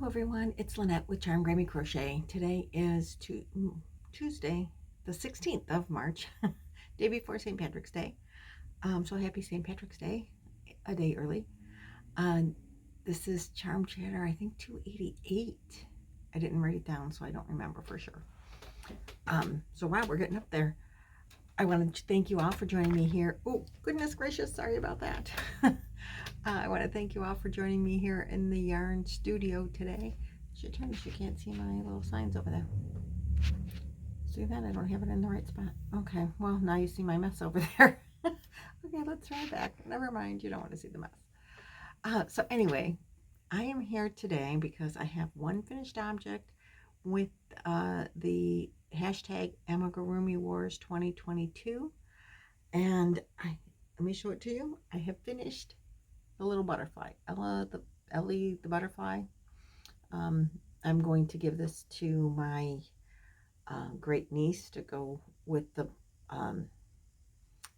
Hello everyone, it's Lynette with Charm Grammy Crochet. Today is Tuesday, the 16th of March, day before St. Patrick's Day. So happy St. Patrick's Day, a day early. This is Charm Chatter, I think 288. I didn't write it down, so I don't remember for sure. So wow, we're getting up there. I wanted to thank you all for joining me here. Oh, goodness gracious, sorry about that. I want to thank you all for joining me here in the yarn studio today. I should turn this, you can't see my little signs over there. See that? I don't have it in the right spot. Okay, well, now you see my mess over there. Okay, let's try back. Never mind, you don't want to see the mess. So anyway, I am here today because I have one finished object with the hashtag Amigurumi Wars 2022. And let me show it to you. I have finished the little butterfly, Ellie the butterfly. I'm going to give this to my great niece to go with the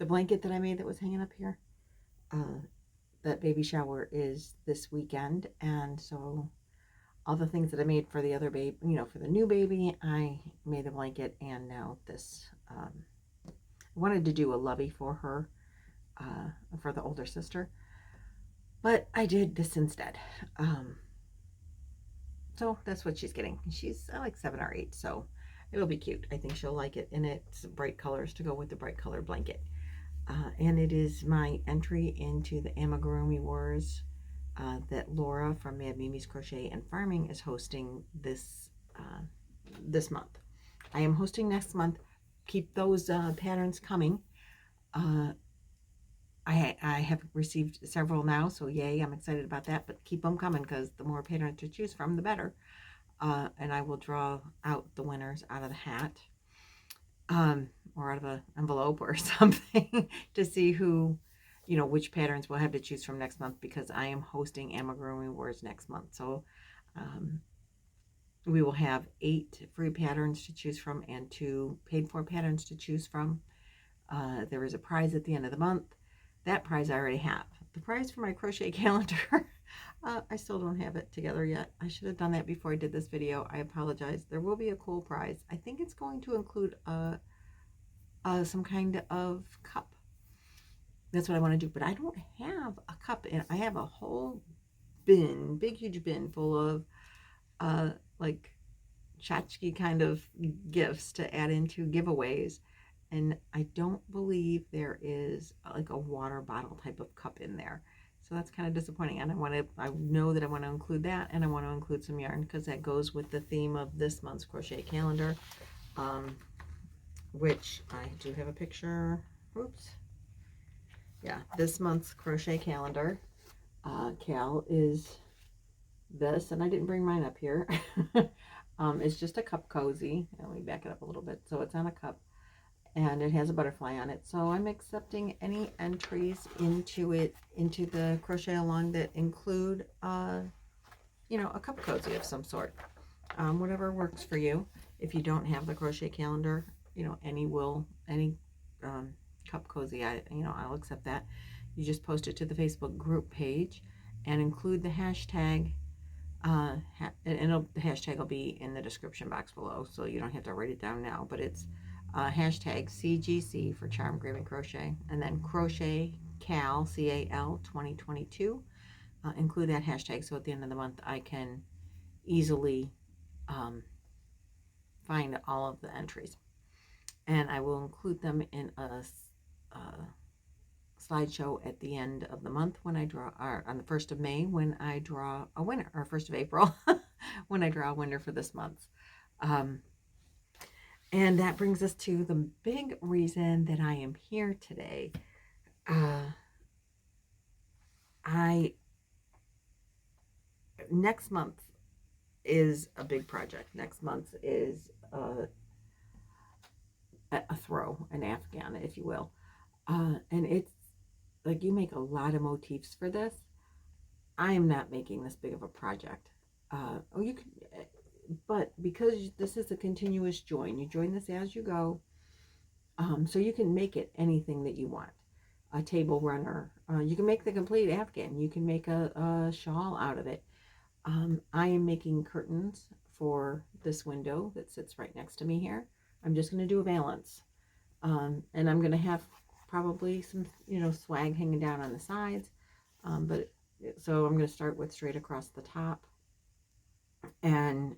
blanket that I made that was hanging up here. That baby shower is this weekend, and so all the things that I made for the other baby, for the new baby, I made the blanket, and now this. I wanted to do a lovey for her, for the older sister, but I did this instead. So that's what she's getting. She's like 7 or 8, so it'll be cute. I think she'll like it, and it's bright colors to go with the bright color blanket. And it is my entry into the Amigurumi Wars that Laura from Mad Mimi's Crochet and Farming is hosting this month. I am hosting next month. Keep those patterns coming. I have received several now, so yay, I'm excited about that, but keep them coming because the more patterns to choose from, the better. And I will draw out the winners out of the hat, or out of an envelope or something to see who, which patterns we'll have to choose from next month, because I am hosting Amigurumi Wars next month. So we will have 8 free patterns to choose from and 2 paid for patterns to choose from. There is a prize at the end of the month. That prize I already have. The prize for my crochet calendar, I still don't have it together yet. I should have done that before I did this video. I apologize. There will be a cool prize. I think it's going to include some kind of cup. That's what I want to do, but I don't have a cup. And I have a whole bin, big huge bin full of like tchotchke kind of gifts to add into giveaways. And I don't believe there is like a water bottle type of cup in there. So that's kind of disappointing. And I know that I want to include that, and I want to include some yarn because that goes with the theme of this month's crochet calendar, which I do have a picture. Oops. Yeah, this month's crochet calendar, Cal, is this, and I didn't bring mine up here. It's just a cup cozy. Let me back it up a little bit. So it's on a cup, and it has a butterfly on it. So I'm accepting any entries into the crochet along that include, a cup cozy of some sort. Whatever works for you. If you don't have the crochet calendar, any cup cozy, I'll accept that. You just post it to the Facebook group page and include the hashtag, and the hashtag will be in the description box below, so you don't have to write it down now, but it's hashtag CGC for Charm Grammy Crochet, and then Crochet Cal, CAL 2022. Include that hashtag so at the end of the month I can easily find all of the entries, and I will include them in a slideshow at the end of the month when I draw, or on the 1st of May when I draw a winner, or 1st of April when I draw a winner for this month. And that brings us to the big reason that I am here today. Next month is a big project. Next month is a throw, an Afghan, if you will. And it's like you make a lot of motifs for this. I am not making this big of a project. You could, but because this is a continuous join, you join this as you go. So you can make it anything that you want. A table runner. You can make the complete Afghan. You can make a shawl out of it. I am making curtains for this window that sits right next to me here. I'm just going to do a valance. And I'm going to have probably some, swag hanging down on the sides. But so I'm going to start with straight across the top and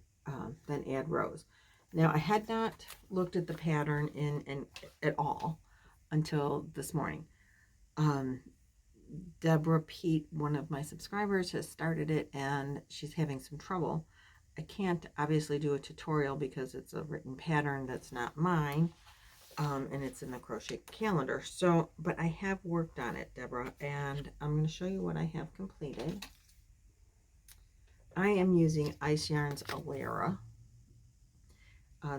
then add rows. Now I had not looked at the pattern in at all until this morning. Deborah Pete, one of my subscribers, has started it and she's having some trouble. I can't obviously do a tutorial because it's a written pattern that's not mine, and it's in the crochet calendar. So, but I have worked on it, Deborah, and I'm going to show you what I have completed. I am using Ice Yarns Alara.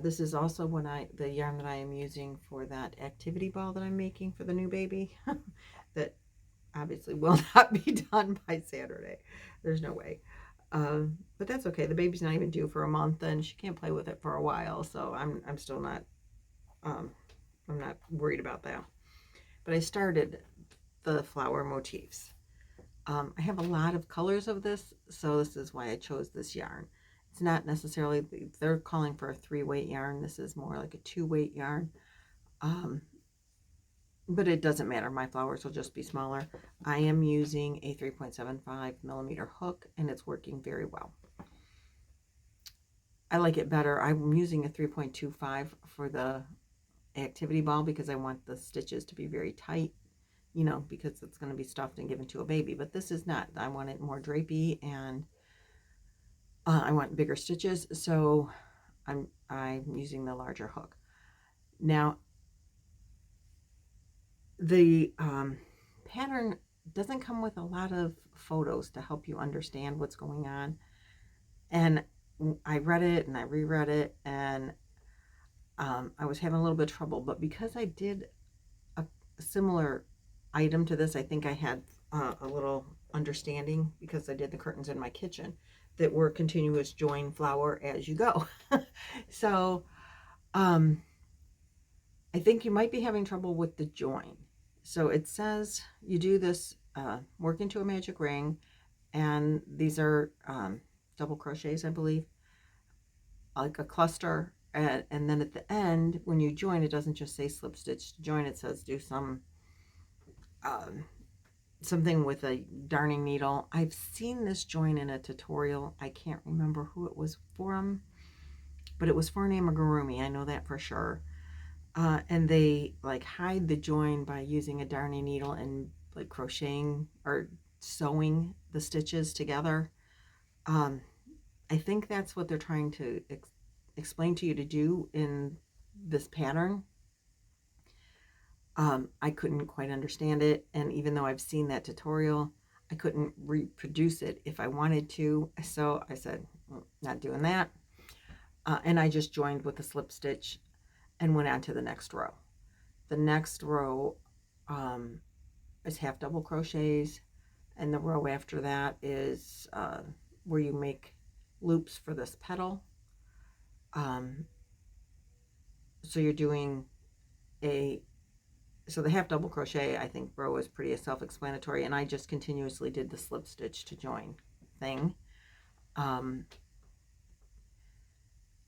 This is also the yarn that I am using for that activity ball that I'm making for the new baby that obviously will not be done by Saturday. There's no way. But that's okay. The baby's not even due for a month and she can't play with it for a while. So I'm still not, I'm not worried about that. But I started the flower motifs. I have a lot of colors of this, so this is why I chose this yarn. It's not necessarily, they're calling for a 3-weight yarn. This is more like a 2-weight yarn. But it doesn't matter. My flowers will just be smaller. I am using a 3.75 millimeter hook, and it's working very well. I like it better. I'm using a 3.25 for the activity ball because I want the stitches to be very tight, because it's going to be stuffed and given to a baby. But this is not. I want it more drapey, and I want bigger stitches, so I'm using the larger hook. Now, the pattern doesn't come with a lot of photos to help you understand what's going on. And I read it and I reread it, and I was having a little bit of trouble. But because I did a similar item to this, I think I had a little understanding because I did the curtains in my kitchen that were continuous join flower as you go. So I think you might be having trouble with the join. So it says you do this, work into a magic ring, and these are double crochets, I believe, like a cluster. And then at the end, when you join, it doesn't just say slip stitch to join. It says do something with a darning needle. I've seen this join in a tutorial. I can't remember who it was from, but it was for an amigurumi. I know that for sure. And they like hide the join by using a darning needle and like crocheting or sewing the stitches together. I think that's what they're trying to explain to you to do in this pattern. I couldn't quite understand it, and even though I've seen that tutorial, I couldn't reproduce it if I wanted to, so I said, not doing that. And I just joined with a slip stitch and went on to the next row. The next row is half double crochets, and the row after that is where you make loops for this petal. So you're doing so the half double crochet, I think row is pretty self-explanatory, and I just continuously did the slip stitch to join thing.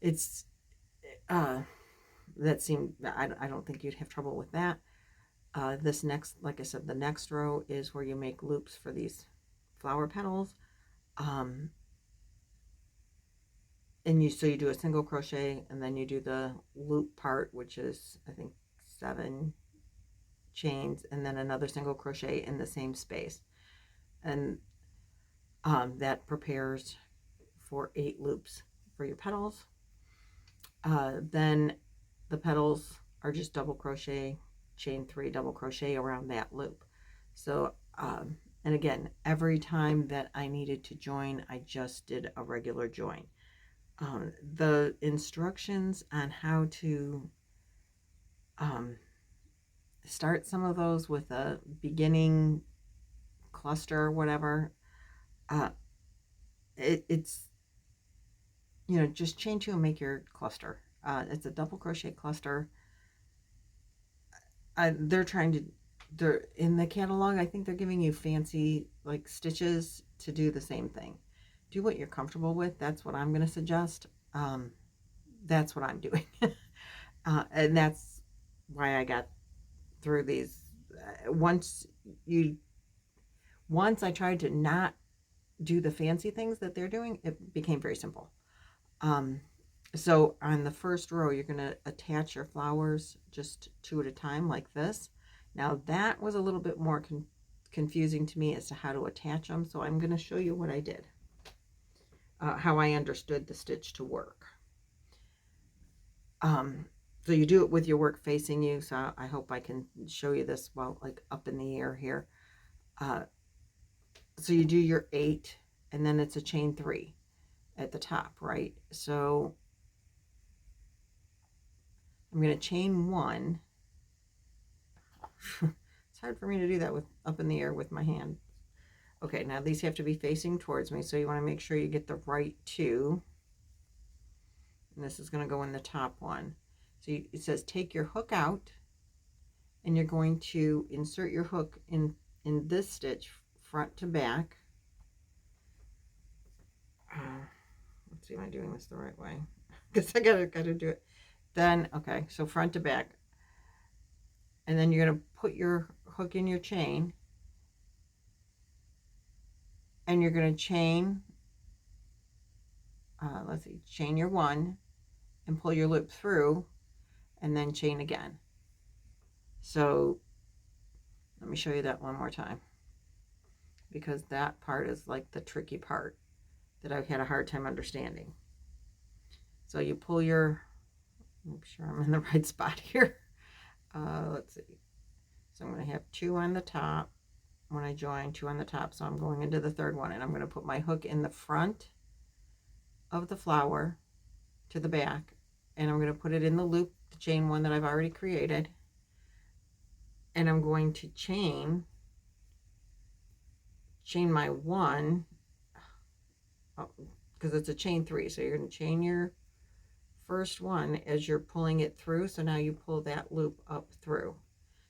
It's that seemed, I don't think you'd have trouble with that. This next, like I said, the next row is where you make loops for these flower petals. And so you do a single crochet, and then you do the loop part, which is I think 7 chains, and then another single crochet in the same space, and that prepares for 8 loops for your petals. Then the petals are just double crochet, chain 3, double crochet around that loop. So and again, every time that I needed to join, I just did a regular join. The instructions on how to start some of those with a beginning cluster or whatever, it's just chain 2 and make your cluster. It's a double crochet cluster. They're in the catalog, I think they're giving you fancy like stitches to do the same thing. do what you're comfortable with. That's what I'm going to suggest. That's what I'm doing. And that's why I got through these. Once I tried to not do the fancy things that they're doing, it became very simple. So on the first row, you're going to attach your flowers just 2 at a time like this. Now that was a little bit more confusing to me as to how to attach them. So I'm going to show you what I did, how I understood the stitch to work. So you do it with your work facing you. So I hope I can show you this while like up in the air here. So you do your 8 and then it's a chain 3 at the top, right? So I'm going to chain 1. It's hard for me to do that with up in the air with my hand. Okay, now these have to be facing towards me, so you want to make sure you get the right 2. And this is going to go in the top one. So it says take your hook out, and you're going to insert your hook in this stitch front to back. Let's see, am I doing this the right way? Because I gotta do it. Then, okay, so front to back. And then you're going to put your hook in your chain. And you're going to chain, let's see, chain your 1 and pull your loop through and then chain again. So let me show you that one more time, because that part is like the tricky part that I've had a hard time understanding. So you pull your, make sure I'm in the right spot here. Let's see. So I'm going to have 2 on the top when I join, 2 on the top. So I'm going into the third one, and I'm going to put my hook in the front of the flower to the back, and I'm going to put it in the loop, the chain 1 that I've already created, and I'm going to chain my 1, because it's a chain 3. So you're going to chain your first one as you're pulling it through. So now you pull that loop up through.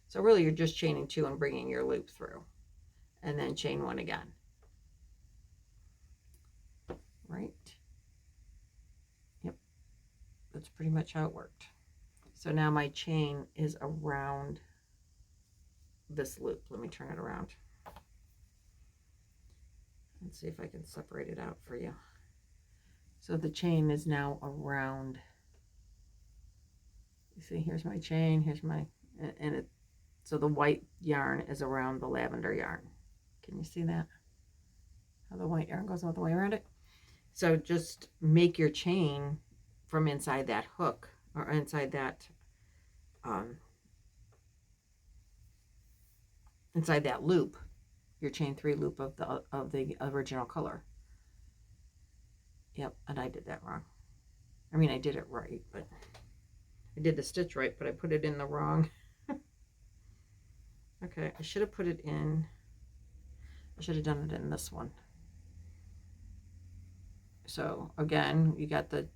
So really you're just chaining 2 and bringing your loop through, and then chain 1 again. Right? Yep. That's pretty much how it worked. So now my chain is around this loop. Let me turn it around. Let's see if I can separate it out for you. So the chain is now around, you see, here's my chain, here's my, and it, so the white yarn is around the lavender yarn. Can you see that? How the white yarn goes all the way around it? So just make your chain from inside that hook, or inside that, loop, your chain 3 loop of the original color. Yep, and I did that wrong. I mean, I did it right, but I did the stitch right, but I put it in the wrong. Okay, I should have put it in, I should have done it in this one. So again, you got the,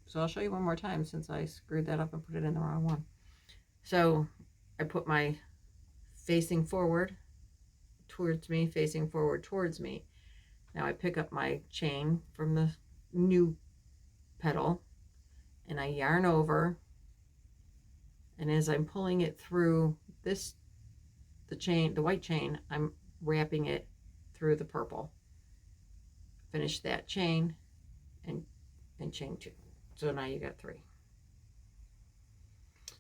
so I'll show you one more time since I screwed that up and put it in the wrong one. So I put my facing forward towards me, facing forward towards me. Now I pick up my chain from the new petal and I yarn over, and as I'm pulling it through this, the white chain, I'm wrapping it through the purple. Finish that chain and chain 2. So now you got 3.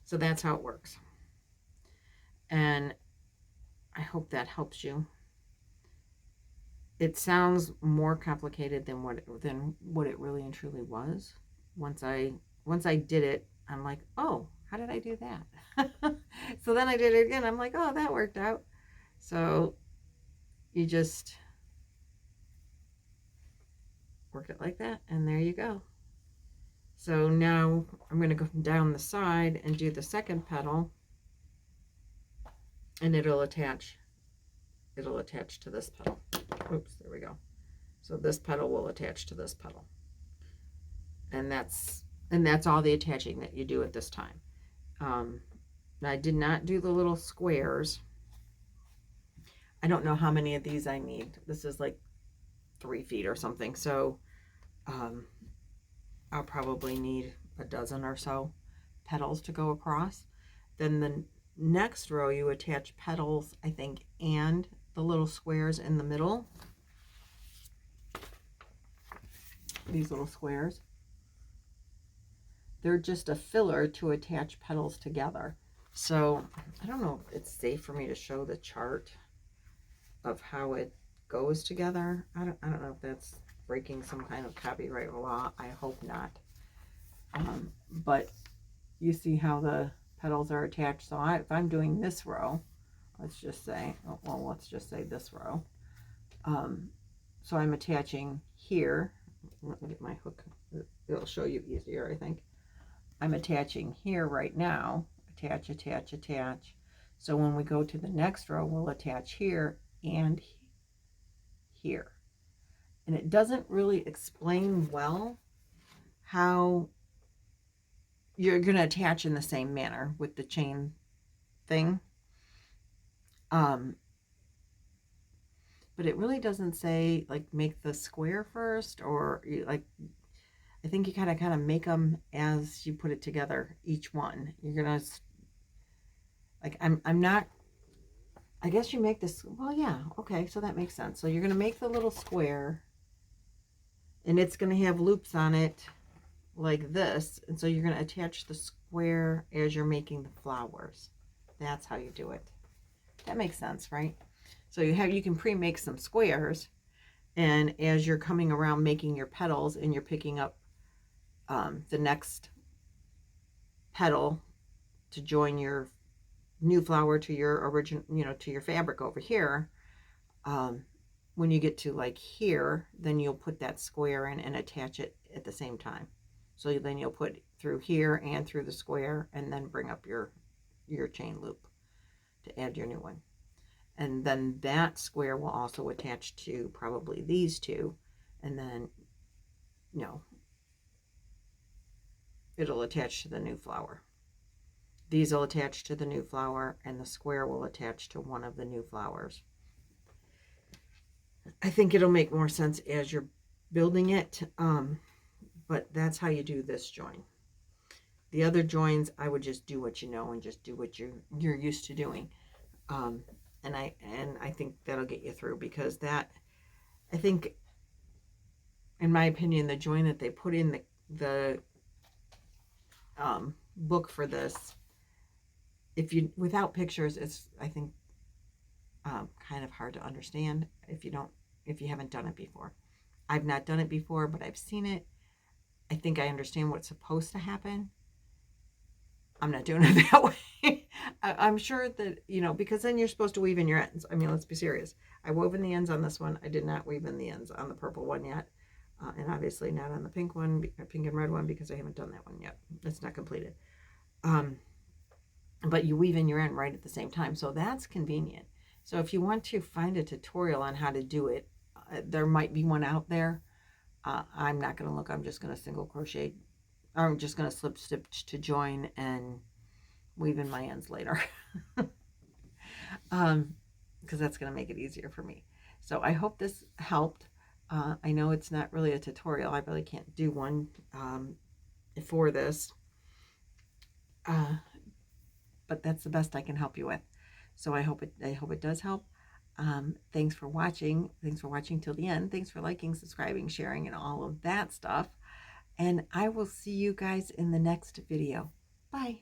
So that's how it works. And I hope that helps you. It sounds more complicated than what it really and truly was. Once I did it, I'm like, oh, how did I do that? So then I did it again. I'm like, oh, that worked out. So you just work it like that, and there you go. So now I'm going to go down the side and do the second petal, and it'll attach to this petal. Oops, there we go. So this petal will attach to this petal, and that's all the attaching that you do at this time. I did not do the little squares. I don't know how many of these I need. This is like 3 feet or something. So I'll probably need a dozen or so petals to go across. Then the next row you attach petals, I think, and the little squares in the middle. These little squares. They're just a filler to attach petals together. So I don't know if it's safe for me to show the chart of how it goes together. I don't know if that's breaking some kind of copyright law. I hope not. But you see how the petals are attached. So if I'm doing this row, let's just say, well, let's just say this row. So I'm attaching here. Let me get my hook. It'll show you easier, I think. I'm attaching here right now. Attach, attach, attach. So when we go to the next row, we'll attach here and here. And it doesn't really explain well how you're going to attach in the same manner with the chain thing. But it really doesn't say like make the square first, or like I think you kind of make them as you put it together, each one. You're going to like I'm not, I guess you make this, well, yeah, okay, so that makes sense. So you're going to make the little square, and it's going to have loops on it like this, and so you're going to attach the square as you're making the flowers. That's how you do it. That makes sense, right? So you can pre-make some squares, and as you're coming around making your petals and you're picking up the next petal to join your new flower to your original, to your fabric over here, when you get to like here, then you'll put that square in and attach it at the same time. So then you'll put through here and through the square, and then bring up your chain loop to add your new one. And then that square will also attach to probably these two, and then it'll attach to the new flower. These will attach to the new flower, and the square will attach to one of the new flowers. I think it'll make more sense as you're building it, but that's how you do this join. The other joins, I would just do what you know and just do what you're used to doing. And I think that'll get you through, because that, I think, in my opinion, the join that they put in the book for this, without pictures, it's, I think, kind of hard to understand if you haven't done it before. I've not done it before, but I've seen it. I think I understand what's supposed to happen. I'm not doing it that way. I'm sure that, because then you're supposed to weave in your ends. I mean, let's be serious. I wove in the ends on this one. I did not weave in the ends on the purple one yet. And obviously not on the pink one, pink and red one, because I haven't done that one yet. It's not completed. But you weave in your end right at the same time. So that's convenient. So if you want to find a tutorial on how to do it, there might be one out there. I'm not going to look. I'm just going to single crochet. I'm just going to slip stitch to join and weave in my ends later. Because that's going to make it easier for me. So I hope this helped. I know it's not really a tutorial. I really can't do one for this. But that's the best I can help you with. So I hope it does help. Thanks for watching. Thanks for watching till the end. Thanks for liking, subscribing, sharing, and all of that stuff. And I will see you guys in the next video. Bye.